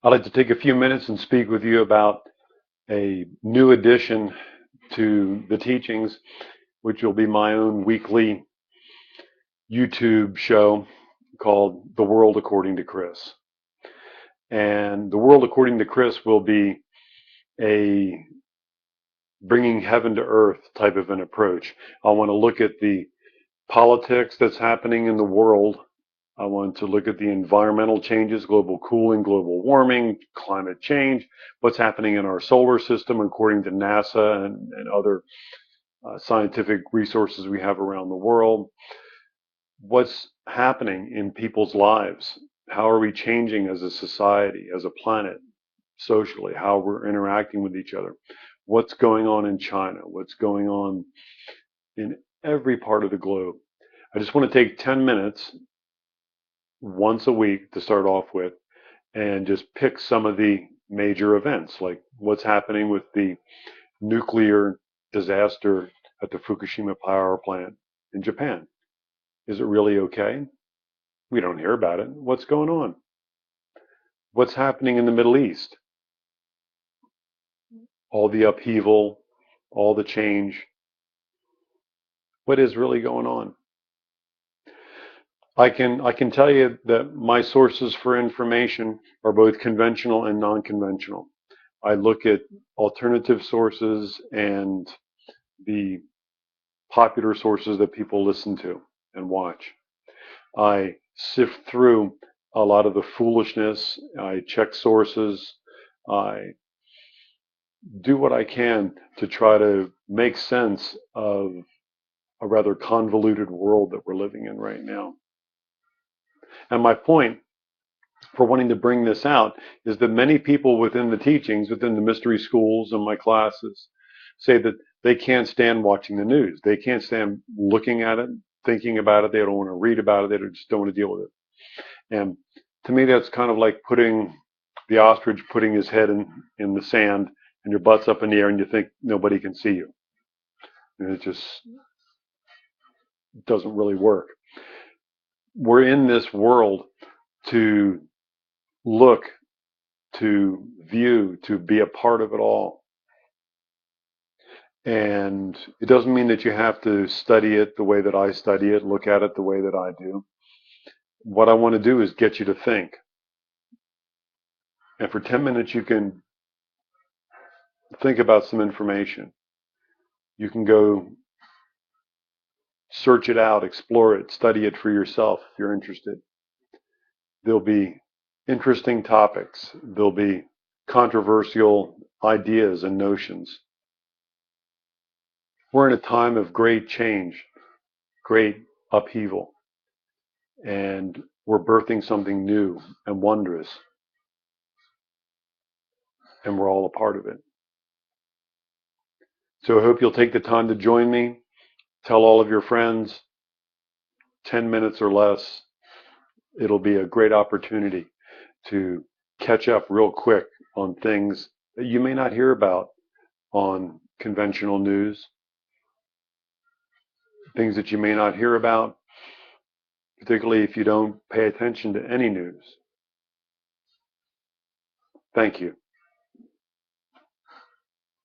I'd like to take a few minutes and speak with you about a new addition to the teachings, which will be my own weekly YouTube show called The World According to Chris. And The World According to Chris will be a bringing heaven to earth type of an approach. I want to look at the politics that's happening in the world. I want to look at the environmental changes, global cooling, global warming, climate change, what's happening in our solar system according to NASA and other scientific resources we have around the world. What's happening in people's lives? How are we changing as a society, as a planet, socially? How we're interacting with each other? What's going on in China? What's going on in every part of the globe? I just want to take 10 minutes once a week to start off with and just pick some of the major events, like what's happening with the nuclear disaster at the Fukushima power plant in Japan. Is it really okay? We don't hear about it. What's going on? What's happening in the Middle East? All the upheaval, all the change. What is really going on? I can tell you that my sources for information are both conventional and non-conventional. I look at alternative sources and the popular sources that people listen to and watch. I sift through a lot of the foolishness. I check sources. I do what I can to try to make sense of a rather convoluted world that we're living in right now. And my point for wanting to bring this out is that many people within the teachings, within the mystery schools and my classes, say that they can't stand watching the news. They can't stand looking at it, thinking about it. They don't want to read about it. They just don't want to deal with it. And to me, that's kind of like putting the ostrich putting his head in the sand and your butt's up in the air and you think nobody can see you. And it just doesn't really work. We're in this world to look, to view, to be a part of it all. And it doesn't mean that you have to study it the way that I study it, look at it the way that I do. What I want to do is get you to think. And for 10 minutes, you can think about some information. You can go search it out, explore it, study it for yourself if you're interested. There'll be interesting topics. There'll be controversial ideas and notions. We're in a time of great change, great upheaval, and we're birthing something new and wondrous, and we're all a part of it. So I hope you'll take the time to join me. Tell all of your friends, 10 minutes or less. It'll be a great opportunity to catch up real quick on things that you may not hear about on conventional news, things that you may not hear about, particularly if you don't pay attention to any news. Thank you.